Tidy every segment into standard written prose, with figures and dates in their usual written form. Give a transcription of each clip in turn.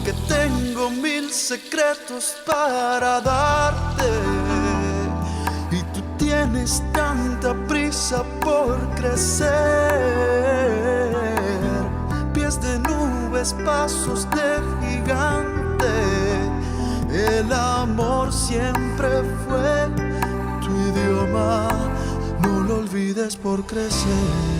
porque tengo mil secretos para darte. Y tú tienes tanta prisa por crecer. Pies de nubes, pasos de gigante. El amor siempre fue tu idioma. No lo olvides por crecer.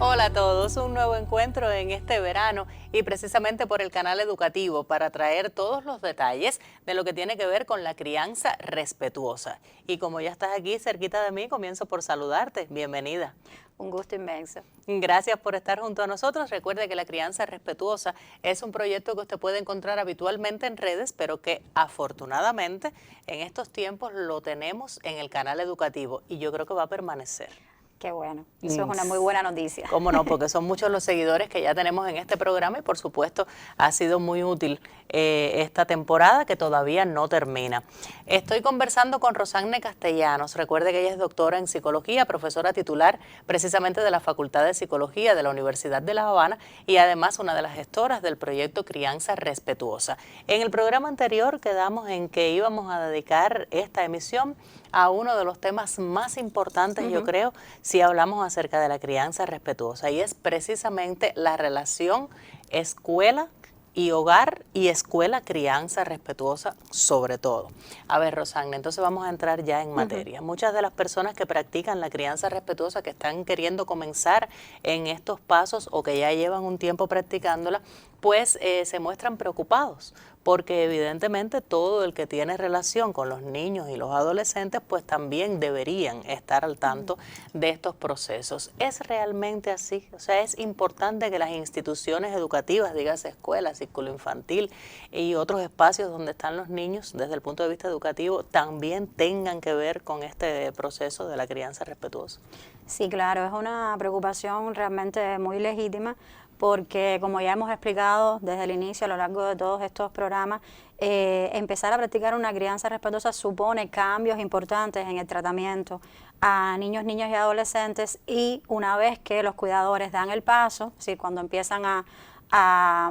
Hola a todos, un nuevo encuentro en este verano y precisamente por el canal educativo para traer todos los detalles de lo que tiene que ver con la crianza respetuosa. Y como ya estás aquí cerquita de mí, comienzo por saludarte. Bienvenida. Un gusto inmenso. Gracias por estar junto a nosotros. Recuerde que la crianza respetuosa es un proyecto que usted puede encontrar habitualmente en redes, pero que afortunadamente en estos tiempos lo tenemos en el canal educativo y yo creo que va a permanecer. Qué bueno, eso es una muy buena noticia. Cómo no, porque son muchos los seguidores que ya tenemos en este programa y por supuesto ha sido muy útil esta temporada que todavía no termina. Estoy conversando con Rosanne Castellanos. Recuerde que ella es doctora en psicología, profesora titular precisamente de la Facultad de Psicología de la Universidad de La Habana y además una de las gestoras del proyecto Crianza Respetuosa. En el programa anterior quedamos en que íbamos a dedicar esta emisión a uno de los temas más importantes, yo creo, si hablamos acerca de la crianza respetuosa, y es precisamente la relación escuela y hogar y escuela crianza respetuosa sobre todo. A ver, Rosanne, entonces vamos a entrar ya en materia. Muchas de las personas que practican la crianza respetuosa, que están queriendo comenzar en estos pasos o que ya llevan un tiempo practicándola, pues se muestran preocupados, porque evidentemente todo el que tiene relación con los niños y los adolescentes, pues también deberían estar al tanto de estos procesos. ¿Es realmente así? O sea, es importante que las instituciones educativas, dígase escuelas, círculo infantil y otros espacios donde están los niños desde el punto de vista educativo, también tengan que ver con este proceso de la crianza respetuosa. Sí, claro, es una preocupación realmente muy legítima, porque como ya hemos explicado desde el inicio a lo largo de todos estos programas, empezar a practicar una crianza respetuosa supone cambios importantes en el tratamiento a niños, niñas y adolescentes, y una vez que los cuidadores dan el paso, es decir, cuando empiezan a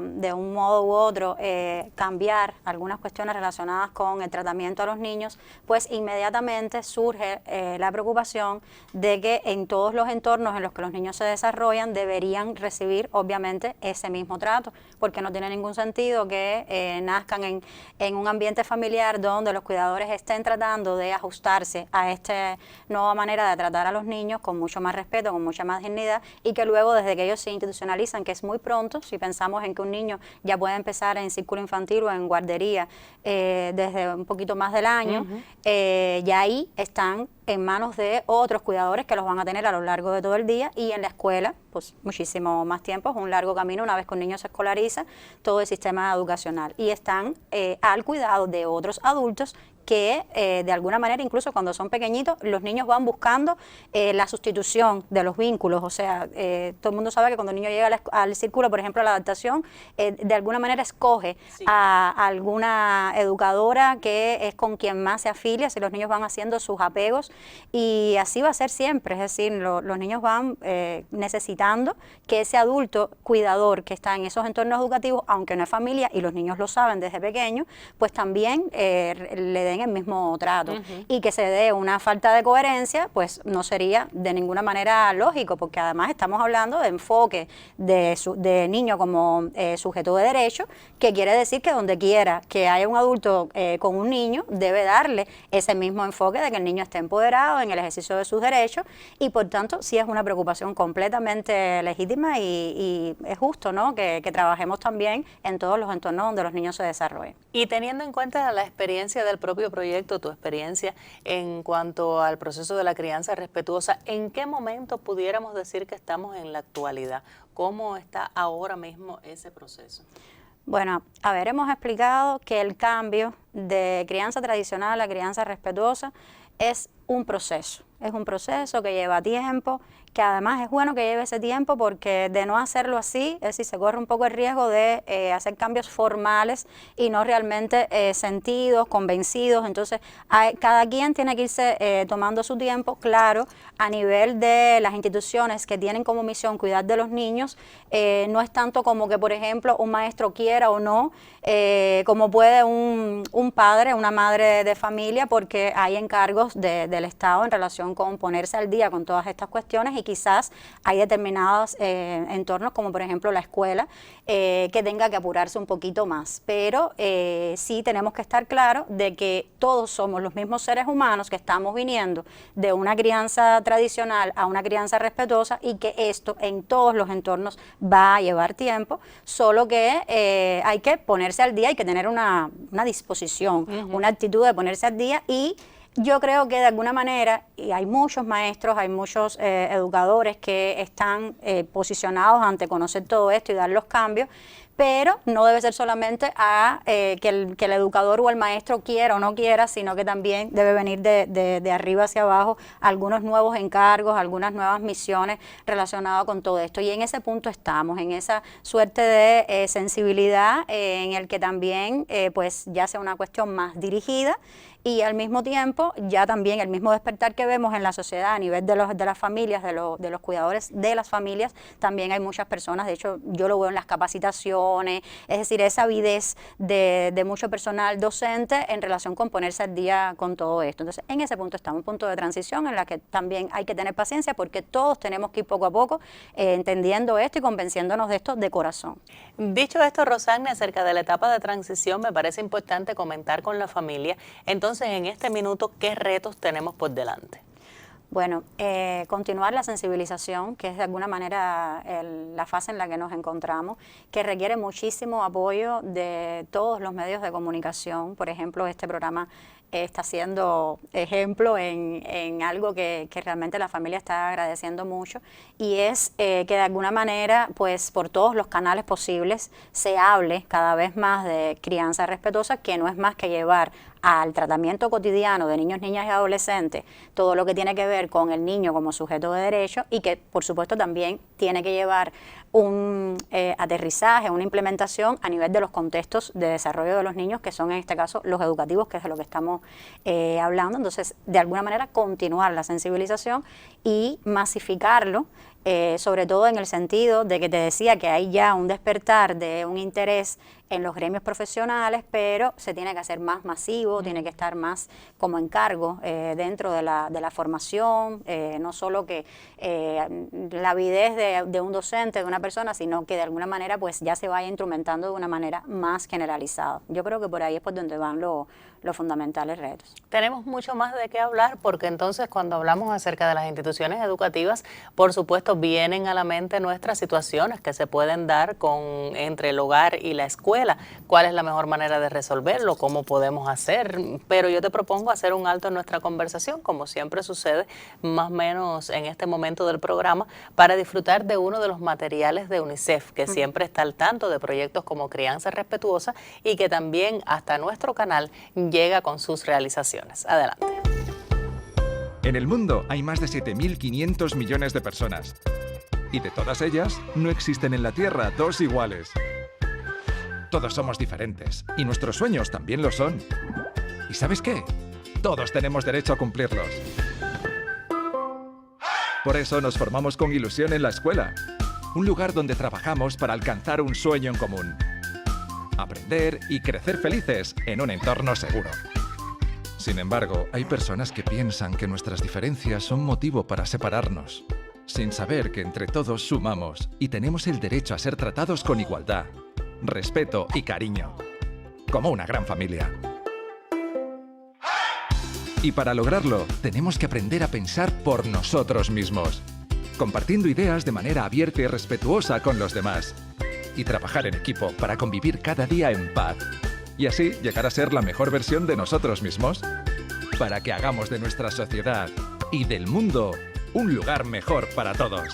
de un modo u otro cambiar algunas cuestiones relacionadas con el tratamiento a los niños, pues inmediatamente surge la preocupación de que en todos los entornos en los que los niños se desarrollan deberían recibir obviamente ese mismo trato, porque no tiene ningún sentido que nazcan en un ambiente familiar donde los cuidadores estén tratando de ajustarse a esta nueva manera de tratar a los niños con mucho más respeto, con mucha más dignidad, y que luego desde que ellos se institucionalizan, que es muy pronto, si pensamos en que un niño ya puede empezar en círculo infantil o en guardería desde un poquito más del año, ya ahí están en manos de otros cuidadores que los van a tener a lo largo de todo el día, y en la escuela pues muchísimo más tiempo, es un largo camino una vez que un niño se escolariza, todo el sistema educacional, y están al cuidado de otros adultos que de alguna manera, incluso cuando son pequeñitos, los niños van buscando la sustitución de los vínculos. O sea, todo el mundo sabe que cuando el niño llega al círculo, por ejemplo, a la adaptación, de alguna manera escoge a alguna educadora que es con quien más se afilia, si los niños van haciendo sus apegos, y así va a ser siempre. Es decir, los niños van necesitando que ese adulto cuidador que está en esos entornos educativos, aunque no es familia, y los niños lo saben desde pequeños, pues también le den el mismo trato, y que se dé una falta de coherencia, pues no sería de ninguna manera lógico, porque además estamos hablando de enfoque de niño como sujeto de derecho, que quiere decir que donde quiera que haya un adulto con un niño, debe darle ese mismo enfoque de que el niño esté empoderado en el ejercicio de sus derechos, y por tanto sí es una preocupación completamente legítima y es justo, ¿no?, que trabajemos también en todos los entornos donde los niños se desarrollen. Y teniendo en cuenta la experiencia del propio proyecto, tu experiencia en cuanto al proceso de la crianza respetuosa, ¿en qué momento pudiéramos decir que estamos en la actualidad? ¿Cómo está ahora mismo ese proceso? Bueno, a ver, hemos explicado que el cambio de crianza tradicional a crianza respetuosa es un proceso. es un proceso que lleva tiempo, que además es bueno que lleve ese tiempo porque de no hacerlo así, es decir, se corre un poco el riesgo de hacer cambios formales y no realmente sentidos, convencidos. Entonces, cada quien tiene que irse tomando su tiempo. Claro, a nivel de las instituciones que tienen como misión cuidar de los niños, no es tanto como que, por ejemplo, un maestro quiera o no, como puede un padre, una madre de familia, porque hay encargos del Estado en relación con ponerse al día con todas estas cuestiones, y quizás hay determinados entornos, como por ejemplo la escuela, que tenga que apurarse un poquito más. Pero sí tenemos que estar claros de que todos somos los mismos seres humanos, que estamos viniendo de una crianza tradicional a una crianza respetuosa, y que esto en todos los entornos va a llevar tiempo, solo que hay que ponerse al día, hay que tener una disposición, una actitud de ponerse al día. Y yo creo que de alguna manera, y hay muchos maestros, hay muchos educadores que están posicionados ante conocer todo esto y dar los cambios, pero no debe ser solamente que el educador o el maestro quiera o no quiera, sino que también debe venir de arriba hacia abajo algunos nuevos encargos, algunas nuevas misiones relacionadas con todo esto. Y en ese punto estamos, en esa suerte de sensibilidad en el que también pues ya sea una cuestión más dirigida, y al mismo tiempo ya también el mismo despertar que vemos en la sociedad a nivel de las familias, de los cuidadores de las familias. También hay muchas personas, de hecho yo lo veo en las capacitaciones, es decir, esa avidez de mucho personal docente en relación con ponerse al día con todo esto. Entonces, en ese punto estamos, un punto de transición en la que también hay que tener paciencia, porque todos tenemos que ir poco a poco entendiendo esto y convenciéndonos de esto de corazón. Dicho esto, Rosagne, acerca de la etapa de transición, me parece importante comentar con la familia. Entonces, en este minuto, ¿qué retos tenemos por delante? Bueno, continuar la sensibilización, que es de alguna manera la fase en la que nos encontramos, que requiere muchísimo apoyo de todos los medios de comunicación. Por ejemplo, este programa está siendo ejemplo en algo que realmente la familia está agradeciendo mucho, y es que de alguna manera, pues por todos los canales posibles, se hable cada vez más de crianza respetuosa, que no es más que llevar al tratamiento cotidiano de niños, niñas y adolescentes todo lo que tiene que ver con el niño como sujeto de derecho, y que por supuesto también tiene que llevar un aterrizaje, una implementación a nivel de los contextos de desarrollo de los niños, que son en este caso los educativos, que es de lo que estamos hablando. Entonces, de alguna manera continuar la sensibilización y masificarlo, sobre todo en el sentido de que te decía que hay ya un despertar de un interés en los gremios profesionales, pero se tiene que hacer más masivo, tiene que estar más como encargo dentro de la formación, no solo que la avidez de un docente, de una persona, sino que de alguna manera pues ya se vaya instrumentando de una manera más generalizada. Yo creo que por ahí es por donde van los fundamentales retos. Tenemos mucho más de qué hablar, porque entonces cuando hablamos acerca de las instituciones educativas, por supuesto vienen a la mente nuestras situaciones que se pueden dar entre el hogar y la escuela. ¿Cuál es la mejor manera de resolverlo? ¿Cómo podemos hacer? Pero yo te propongo hacer un alto en nuestra conversación, como siempre sucede más o menos en este momento del programa, para disfrutar de uno de los materiales de UNICEF, que siempre está al tanto de proyectos como Crianza Respetuosa, y que también hasta nuestro canal llega con sus realizaciones. Adelante. En el mundo hay más de 7.500 millones de personas. Y de todas ellas, no existen en la Tierra dos iguales. Todos somos diferentes, y nuestros sueños también lo son. ¿Y sabes qué? Todos tenemos derecho a cumplirlos. Por eso nos formamos con ilusión en la escuela, un lugar donde trabajamos para alcanzar un sueño en común. Aprender y crecer felices en un entorno seguro. Sin embargo, hay personas que piensan que nuestras diferencias son motivo para separarnos, sin saber que entre todos sumamos y tenemos el derecho a ser tratados con igualdad, respeto y cariño, como una gran familia. Y para lograrlo, tenemos que aprender a pensar por nosotros mismos, compartiendo ideas de manera abierta y respetuosa con los demás, y trabajar en equipo para convivir cada día en paz, y así llegar a ser la mejor versión de nosotros mismos, para que hagamos de nuestra sociedad y del mundo un lugar mejor para todos.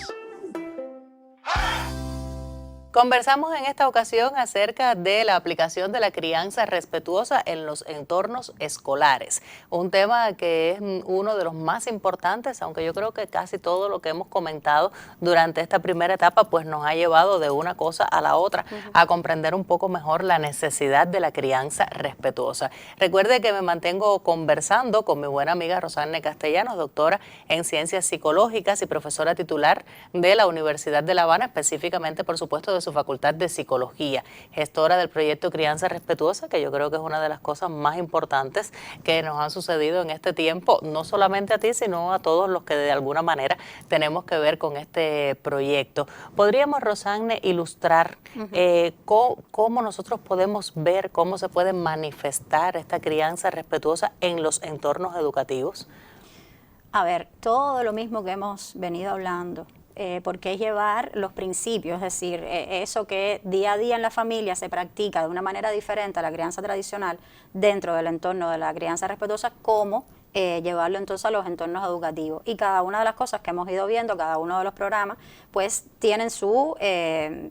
Conversamos en esta ocasión acerca de la aplicación de la crianza respetuosa en los entornos escolares, un tema que es uno de los más importantes, aunque yo creo que casi todo lo que hemos comentado durante esta primera etapa pues nos ha llevado de una cosa a la otra, a comprender un poco mejor la necesidad de la crianza respetuosa. Recuerde que me mantengo conversando con mi buena amiga Rosanne Castellanos, doctora en Ciencias Psicológicas y profesora titular de la Universidad de La Habana, específicamente por supuesto de su Facultad de Psicología, gestora del proyecto Crianza Respetuosa, que yo creo que es una de las cosas más importantes que nos han sucedido en este tiempo, no solamente a ti, sino a todos los que de alguna manera tenemos que ver con este proyecto. ¿Podríamos, Rosanne, ilustrar cómo nosotros podemos ver, cómo se puede manifestar esta crianza respetuosa en los entornos educativos? A ver, todo lo mismo que hemos venido hablando, porque es llevar los principios, es decir, eso que día a día en la familia se practica de una manera diferente a la crianza tradicional dentro del entorno de la crianza respetuosa, cómo llevarlo entonces a los entornos educativos. Y cada una de las cosas que hemos ido viendo, cada uno de los programas, pues tienen su,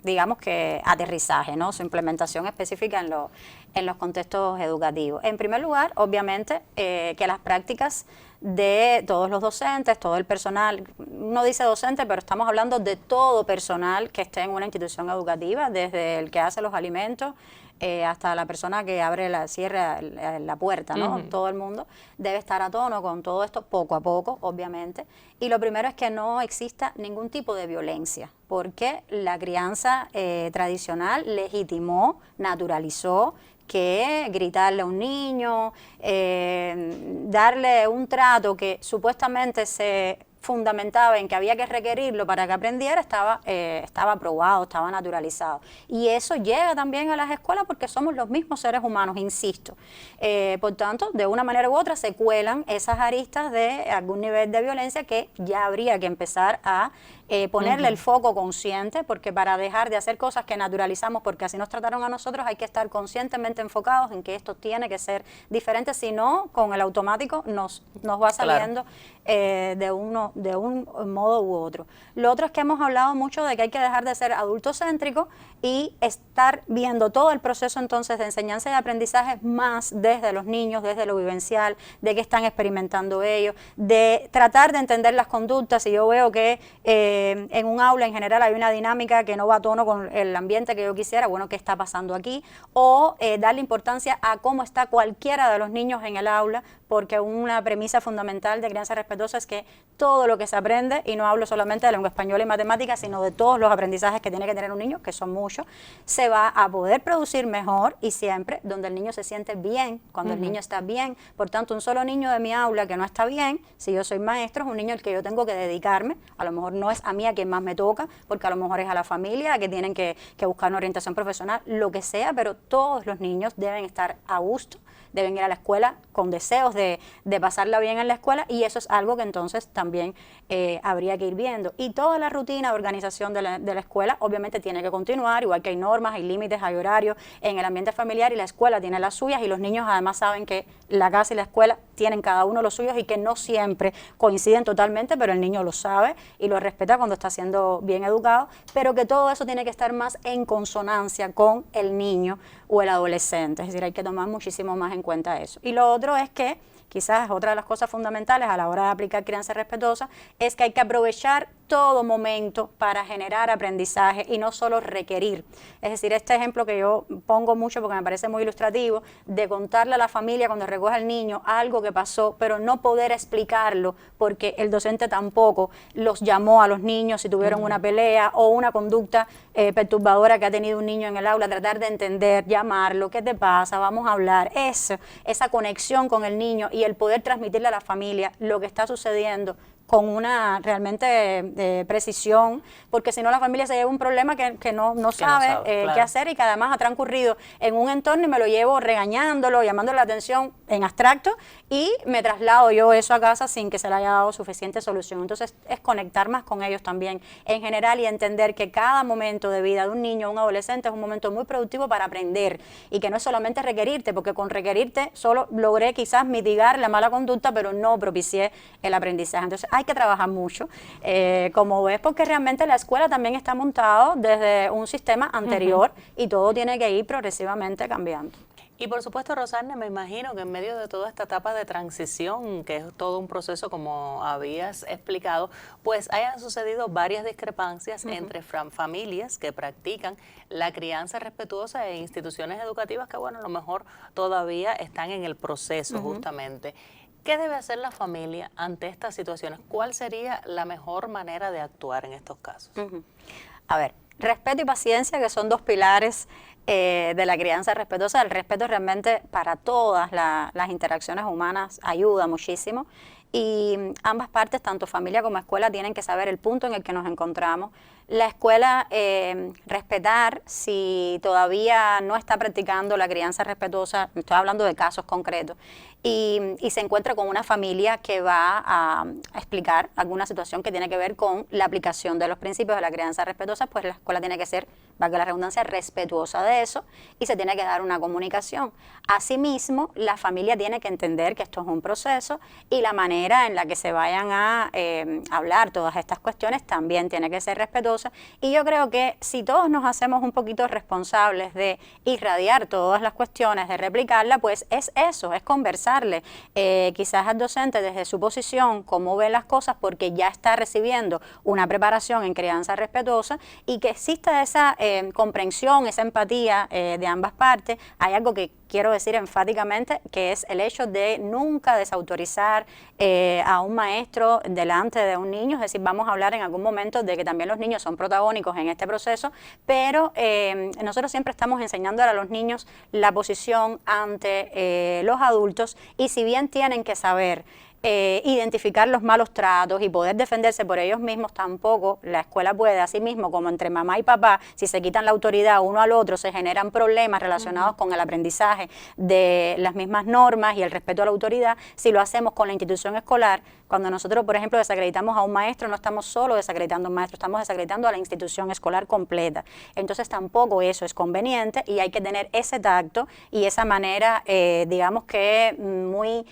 digamos que, aterrizaje, ¿no? Su implementación específica en los contextos educativos. En primer lugar, obviamente, que las prácticas de todos los docentes, todo el personal, uno dice docente, pero estamos hablando de todo personal que esté en una institución educativa, desde el que hace los alimentos hasta la persona que abre cierra la puerta, ¿no? Todo el mundo debe estar a tono con todo esto poco a poco, obviamente. Y lo primero es que no exista ningún tipo de violencia, porque la crianza tradicional legitimó, naturalizó que gritarle a un niño, darle un trato que supuestamente se fundamentaba en que había que requerirlo para que aprendiera, estaba aprobado, estaba naturalizado. Y eso llega también a las escuelas porque somos los mismos seres humanos, insisto. Por tanto, de una manera u otra se cuelan esas aristas de algún nivel de violencia que ya habría que empezar a ponerle el foco consciente, porque para dejar de hacer cosas que naturalizamos porque así nos trataron a nosotros, hay que estar conscientemente enfocados en que esto tiene que ser diferente, si no, con el automático nos va saliendo de un modo u otro. Lo otro es que hemos hablado mucho de que hay que dejar de ser adultocéntrico y estar viendo todo el proceso entonces de enseñanza y aprendizaje más desde los niños, desde lo vivencial, de qué están experimentando ellos, de tratar de entender las conductas. Si yo veo que en un aula en general hay una dinámica que no va a tono con el ambiente que yo quisiera, bueno, ¿qué está pasando aquí? O darle importancia a cómo está cualquiera de los niños en el aula, porque una premisa fundamental de crianza respetuosa es que todo lo que se aprende, y no hablo solamente de lengua española y matemáticas, sino de todos los aprendizajes que tiene que tener un niño, que son muchos, se va a poder producir mejor y siempre donde el niño se siente bien, cuando el niño está bien. Por tanto, un solo niño de mi aula que no está bien, si yo soy maestro, es un niño al que yo tengo que dedicarme, a lo mejor no es a mí a quien más me toca, porque a lo mejor es a la familia, que tienen que buscar una orientación profesional, lo que sea, pero todos los niños deben estar a gusto, deben ir a la escuela con deseos de pasarla bien en la escuela, y eso es algo que entonces también habría que ir viendo. Y toda la rutina de organización de la escuela obviamente tiene que continuar, igual que hay normas, hay límites, hay horarios en el ambiente familiar, y la escuela tiene las suyas, y los niños además saben que la casa y la escuela tienen cada uno los suyos y que no siempre coinciden totalmente, pero el niño lo sabe y lo respeta cuando está siendo bien educado, pero que todo eso tiene que estar más en consonancia con el niño o el adolescente, es decir, hay que tomar muchísimo más en cuenta eso. Y lo otro es que quizás otra de las cosas fundamentales a la hora de aplicar crianza respetuosa es que hay que aprovechar todo momento para generar aprendizaje y no solo requerir. Es decir, este ejemplo que yo pongo mucho porque me parece muy ilustrativo, de contarle a la familia cuando recoge al niño algo que pasó, pero no poder explicarlo porque el docente tampoco los llamó a los niños si tuvieron una pelea o una conducta perturbadora que ha tenido un niño en el aula, tratar de entender, llamarlo, ¿qué te pasa? Vamos a hablar. Esa conexión con el niño y el poder transmitirle a la familia lo que está sucediendo con una realmente precisión, porque si no la familia se lleva un problema que no sabe claro, qué hacer, y que además ha transcurrido en un entorno y me lo llevo regañándolo, llamándole la atención en abstracto, y me traslado yo eso a casa sin que se le haya dado suficiente solución. Entonces es conectar más con ellos también en general y entender que cada momento de vida de un niño o un adolescente es un momento muy productivo para aprender, y que no es solamente requerirte, porque con requerirte solo logré quizás mitigar la mala conducta, pero no propicié el aprendizaje. Entonces hay que trabajar mucho, como ves, porque realmente la escuela también está montado desde un sistema anterior y todo tiene que ir progresivamente cambiando. Y por supuesto, Rosarne, me imagino que en medio de toda esta etapa de transición, que es todo un proceso como habías explicado, pues hayan sucedido varias discrepancias entre familias que practican la crianza respetuosa e instituciones educativas que, bueno, a lo mejor todavía están en el proceso justamente. ¿Qué debe hacer la familia ante estas situaciones? ¿Cuál sería la mejor manera de actuar en estos casos? A ver, respeto y paciencia, que son dos pilares de la crianza respetuosa. El respeto realmente para todas las interacciones humanas ayuda muchísimo, y ambas partes, tanto familia como escuela, tienen que saber el punto en el que nos encontramos. La escuela, respetar si todavía no está practicando la crianza respetuosa, estoy hablando de casos concretos, y se encuentra con una familia que va a explicar alguna situación que tiene que ver con la aplicación de los principios de la crianza respetuosa, pues la escuela tiene que ser, valga la redundancia, respetuosa de eso, y se tiene que dar una comunicación. Asimismo, la familia tiene que entender que esto es un proceso, y la manera en la que se vayan a hablar todas estas cuestiones también tiene que ser respetuosa. Y yo creo que si todos nos hacemos un poquito responsables de irradiar todas las cuestiones, de replicarla, pues es eso, es conversarle quizás al docente desde su posición cómo ve las cosas, porque ya está recibiendo una preparación en crianza respetuosa, y que exista esa comprensión, esa empatía de ambas partes. Hay algo que quiero decir enfáticamente, que es el hecho de nunca desautorizar a un maestro delante de un niño. Es decir, vamos a hablar en algún momento de que también los niños son protagónicos en este proceso, pero nosotros siempre estamos enseñándole a los niños la posición ante los adultos, y si bien tienen que saber identificar los malos tratos y poder defenderse por ellos mismos, tampoco la escuela puede, así mismo como entre mamá y papá, si se quitan la autoridad uno al otro, se generan problemas relacionados con el aprendizaje de las mismas normas y el respeto a la autoridad. Si lo hacemos con la institución escolar, cuando nosotros, por ejemplo, desacreditamos a un maestro, no estamos solo desacreditando a un maestro, estamos desacreditando a la institución escolar completa. Entonces tampoco eso es conveniente, y hay que tener ese tacto y esa manera, digamos que muy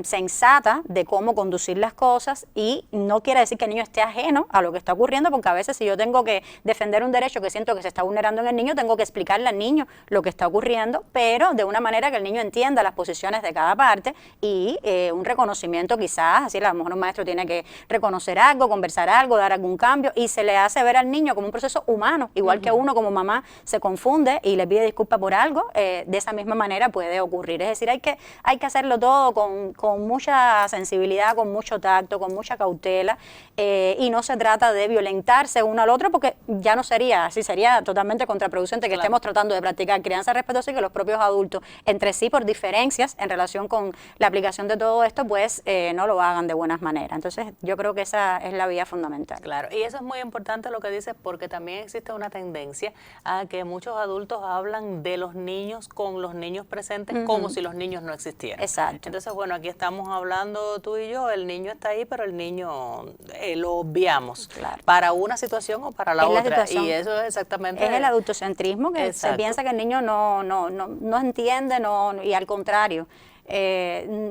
sensata de cómo conducir las cosas, y no quiere decir que el niño esté ajeno a lo que está ocurriendo, porque a veces si yo tengo que defender un derecho que siento que se está vulnerando en el niño, tengo que explicarle al niño lo que está ocurriendo, pero de una manera que el niño entienda las posiciones de cada parte, y un reconocimiento quizás, así a lo mejor un maestro tiene que reconocer algo, conversar algo, dar algún cambio, y se le hace ver al niño como un proceso humano, igual que uno como mamá se confunde y le pide disculpas por algo, de esa misma manera puede ocurrir. Es decir, hay que hacerlo todo con mucha sensibilidad, con mucho tacto, con mucha cautela, y no se trata de violentarse uno al otro, porque ya no sería así, sería totalmente contraproducente que estemos tratando de practicar crianza respetuosa y que los propios adultos entre sí, por diferencias en relación con la aplicación de todo esto, pues no lo hagan de buenas maneras. Entonces yo creo que esa es la vía fundamental. Claro, y eso es muy importante lo que dices, porque también existe una tendencia a que muchos adultos hablan de los niños con los niños presentes como si los niños no existieran. Exacto. Entonces, bueno, aquí estamos hablando tú y yo, el niño está ahí, pero el niño lo obviamos para una situación o para la otra. Y eso es exactamente... Es el adultocentrismo, que se piensa que el niño no entiende, y al contrario,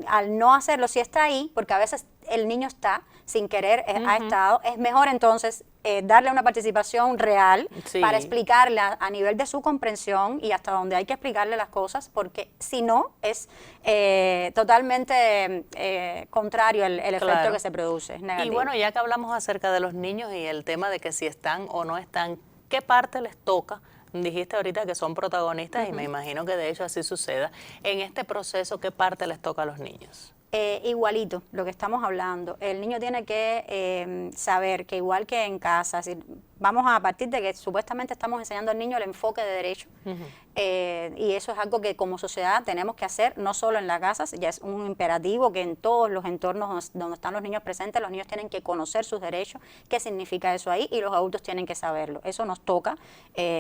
al no hacerlo, si está ahí, porque a veces el niño está sin querer, ha estado, es mejor entonces darle una participación real para explicarle a nivel de su comprensión y hasta donde hay que explicarle las cosas, porque si no es totalmente contrario el efecto que se produce, es negativo. Y bueno, ya que hablamos acerca de los niños y el tema de que si están o no están, ¿qué parte les toca? Dijiste ahorita que son protagonistas y me imagino que de hecho así suceda. En este proceso, ¿qué parte les toca a los niños? Igualito, lo que estamos hablando. El niño tiene que saber que igual que en casa, si vamos a partir de que supuestamente estamos enseñando al niño el enfoque de derecho, y eso es algo que como sociedad tenemos que hacer, no solo en la casa, ya es un imperativo que en todos los entornos donde están los niños presentes, los niños tienen que conocer sus derechos, qué significa eso ahí, y los adultos tienen que saberlo. Eso nos toca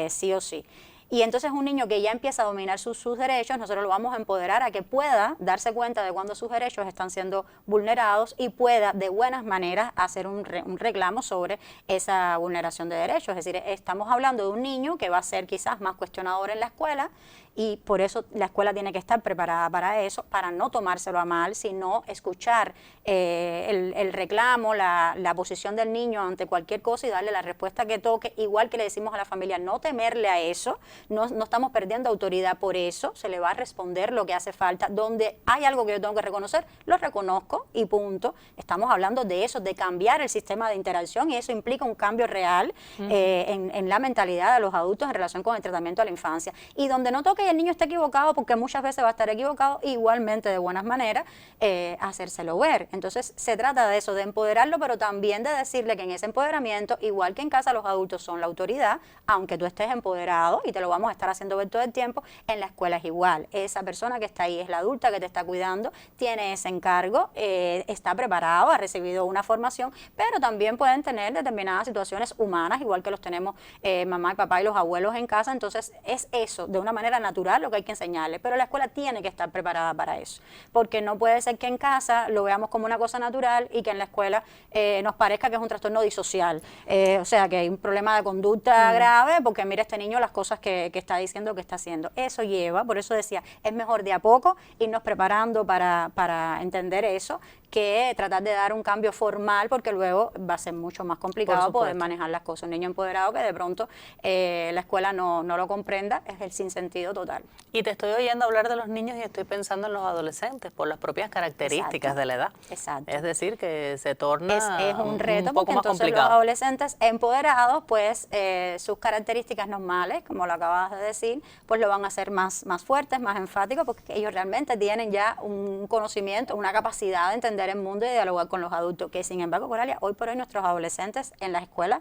sí o sí. Y entonces un niño que ya empieza a dominar sus derechos, nosotros lo vamos a empoderar a que pueda darse cuenta de cuando sus derechos están siendo vulnerados y pueda de buenas maneras hacer un reclamo sobre esa vulneración de derechos. Es decir, estamos hablando de un niño que va a ser quizás más cuestionador en la escuela y por eso la escuela tiene que estar preparada para eso, para no tomárselo a mal, sino escuchar el reclamo, la posición del niño ante cualquier cosa y darle la respuesta que toque, igual que le decimos a la familia, no temerle a eso, no estamos perdiendo autoridad por eso, se le va a responder lo que hace falta, donde hay algo que yo tengo que reconocer, lo reconozco y punto. Estamos hablando de eso, de cambiar el sistema de interacción, y eso implica un cambio real en la mentalidad de los adultos en relación con el tratamiento de la infancia. Y donde no toque y el niño esté equivocado, porque muchas veces va a estar equivocado, igualmente de buenas maneras, hacérselo ver. Entonces se trata de eso, de empoderarlo, pero también de decirle que en ese empoderamiento, igual que en casa los adultos son la autoridad, aunque tú estés empoderado, y te lo vamos a estar haciendo ver todo el tiempo, en la escuela es igual. Esa persona que está ahí es la adulta que te está cuidando, tiene ese encargo, está preparado, ha recibido una formación, pero también pueden tener determinadas situaciones humanas, igual que los tenemos mamá y papá y los abuelos en casa. Entonces es eso, de una manera natural, lo que hay que enseñarle, pero la escuela tiene que estar preparada para eso, porque no puede ser que en casa lo veamos como una cosa natural y que en la escuela nos parezca que es un trastorno disocial, o sea, que hay un problema de conducta grave, porque mira este niño las cosas que está diciendo, que está haciendo. Eso lleva, por eso decía, es mejor de a poco irnos preparando para entender eso, que tratar de dar un cambio formal, porque luego va a ser mucho más complicado poder manejar las cosas. Un niño empoderado que de pronto la escuela no lo comprenda, es el sinsentido total. Y te estoy oyendo hablar de los niños y estoy pensando en los adolescentes por las propias características de la edad. Exacto. Es decir, que se torna es un reto, un poco porque más entonces complicado. los adolescentes empoderados, pues sus características normales, como lo acabas de decir, pues lo van a hacer más fuertes, más enfáticos, porque ellos realmente tienen ya un conocimiento, una capacidad de entender el mundo y de dialogar con los adultos, que sin embargo, Coralia, hoy por hoy nuestros adolescentes en la escuela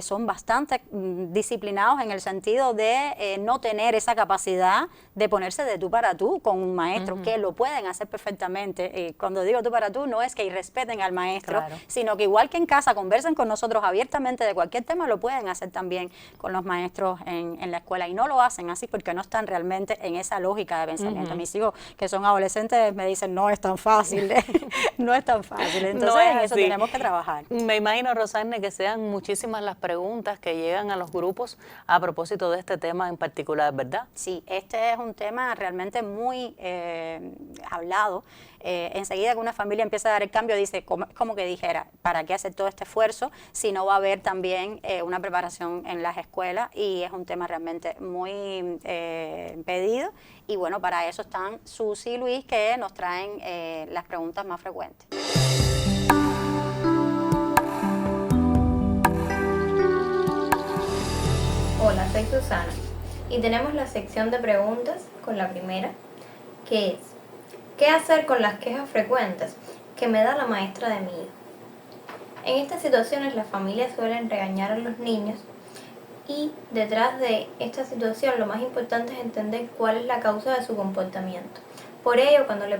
son bastante disciplinados en el sentido de no tener esa capacidad de ponerse de tú para tú con un maestro, que lo pueden hacer perfectamente. Cuando digo tú para tú, no es que irrespeten al maestro, sino que igual que en casa conversan con nosotros abiertamente de cualquier tema, lo pueden hacer también con los maestros en la escuela, y no lo hacen así porque no están realmente en esa lógica de pensamiento. Mis hijos que son adolescentes me dicen, no es tan fácil, no es tan fácil, entonces en eso tenemos que trabajar. Me imagino, Rosarne, que sean muchísimas las preguntas que llegan a los grupos a propósito de este tema en particular, ¿verdad? Sí, este es un tema realmente muy hablado. Enseguida que una familia empieza a dar el cambio, dice, como que dijera, ¿para qué hacer todo este esfuerzo si no va a haber también una preparación en las escuelas? Y es un tema realmente muy pedido, y bueno, para eso están Susi y Luis, que nos traen las preguntas más frecuentes. Hola, soy Susana y tenemos la sección de preguntas con la primera, que es: ¿qué hacer con las quejas frecuentes que me da la maestra de mi hijo? En estas situaciones las familias suelen regañar a los niños, y detrás de esta situación lo más importante es entender cuál es la causa de su comportamiento. Por ello, cuando le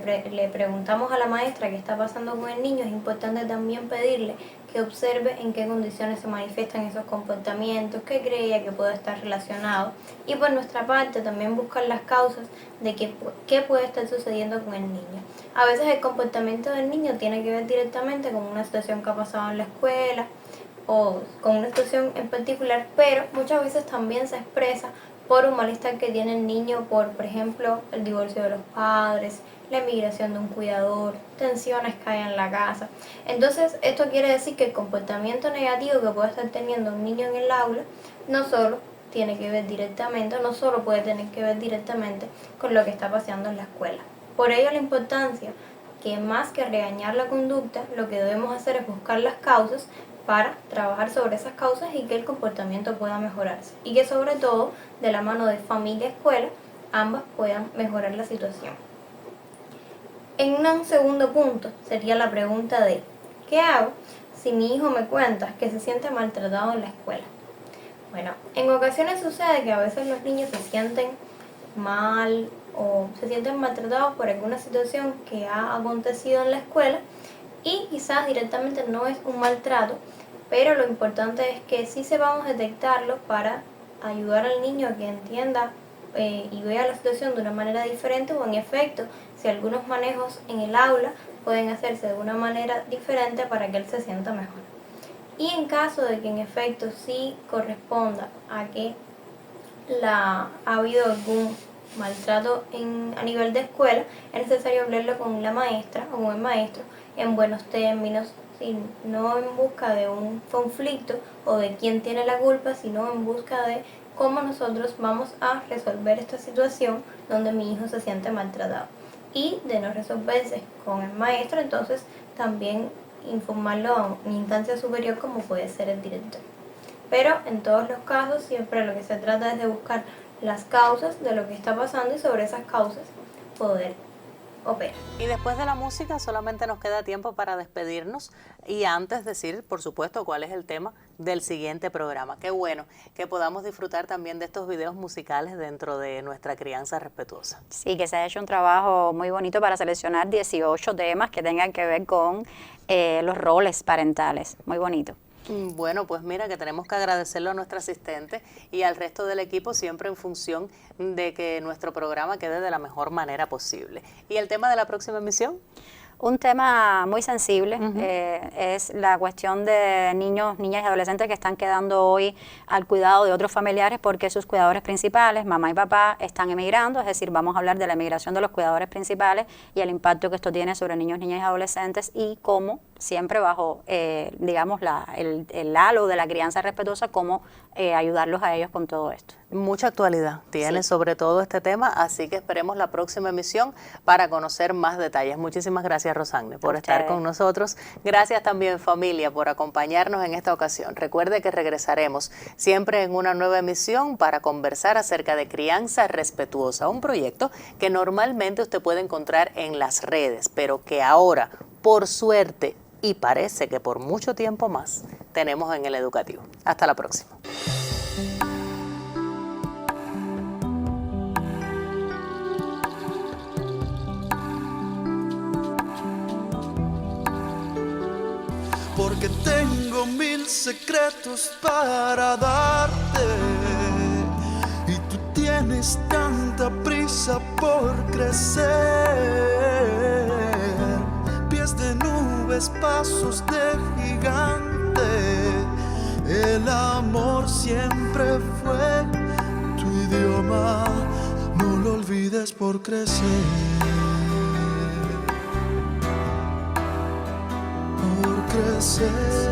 preguntamos a la maestra qué está pasando con el niño, es importante también pedirle que observe en qué condiciones se manifiestan esos comportamientos, qué cree ella que puede estar relacionado, y por nuestra parte también buscar las causas de qué puede estar sucediendo con el niño. A veces el comportamiento del niño tiene que ver directamente con una situación que ha pasado en la escuela o con una situación en particular, pero muchas veces también se expresa por un malestar que tiene el niño por ejemplo, el divorcio de los padres, la emigración de un cuidador, tensiones que hay en la casa. Entonces, esto quiere decir que el comportamiento negativo que puede estar teniendo un niño en el aula no solo puede tener que ver directamente con lo que está pasando en la escuela. Por ello, la importancia que más que regañar la conducta, lo que debemos hacer es buscar las causas para trabajar sobre esas causas y que el comportamiento pueda mejorarse. Y que sobre todo, de la mano de familia y escuela, ambas puedan mejorar la situación. En un segundo punto sería la pregunta de ¿qué hago si mi hijo me cuenta que se siente maltratado en la escuela? Bueno, en ocasiones sucede que a veces los niños se sienten mal o se sienten maltratados por alguna situación que ha acontecido en la escuela, y quizás directamente no es un maltrato, pero lo importante es que sí sepamos detectarlo para ayudar al niño a que entienda y vea la situación de una manera diferente, o en efecto, si algunos manejos en el aula pueden hacerse de una manera diferente para que él se sienta mejor. Y en caso de que en efecto sí corresponda a que ha habido algún maltrato a nivel de escuela, es necesario hablarlo con la maestra o con el maestro en buenos términos, no en busca de un conflicto o de quién tiene la culpa, sino en busca de cómo nosotros vamos a resolver esta situación donde mi hijo se siente maltratado. Y de no resolverse con el maestro, entonces también informarlo a una instancia superior como puede ser el director. Pero en todos los casos siempre lo que se trata es de buscar las causas de lo que está pasando y sobre esas causas poder operar. Y después de la música solamente nos queda tiempo para despedirnos y antes decir, por supuesto, cuál es el tema del siguiente programa. Qué bueno que podamos disfrutar también de estos videos musicales dentro de nuestra crianza respetuosa. Sí, que se ha hecho un trabajo muy bonito para seleccionar 18 temas que tengan que ver con los roles parentales. Muy bonito. Bueno, pues mira que tenemos que agradecerlo a nuestra asistente y al resto del equipo siempre en función de que nuestro programa quede de la mejor manera posible. ¿Y el tema de la próxima emisión? Un tema muy sensible es la cuestión de niños, niñas y adolescentes que están quedando hoy al cuidado de otros familiares porque sus cuidadores principales, mamá y papá, están emigrando. Es decir, vamos a hablar de la emigración de los cuidadores principales y el impacto que esto tiene sobre niños, niñas y adolescentes y cómo, siempre bajo, digamos, el halo de la crianza respetuosa, cómo ayudarlos a ellos con todo esto. Mucha actualidad tiene sobre todo este tema, así que esperemos la próxima emisión para conocer más detalles. Muchísimas gracias, Rosanne, por estar con nosotros. Gracias también, familia, por acompañarnos en esta ocasión. Recuerde que regresaremos siempre en una nueva emisión para conversar acerca de crianza respetuosa, un proyecto que normalmente usted puede encontrar en las redes, pero que ahora, por suerte, y parece que por mucho tiempo más, tenemos en el educativo. Hasta la próxima. Porque tengo 1000 secretos para darte y tú tienes tanta prisa por crecer. Pies de nubes, pasos de gigante. El amor siempre fue tu idioma. No lo olvides por crecer. Crecer.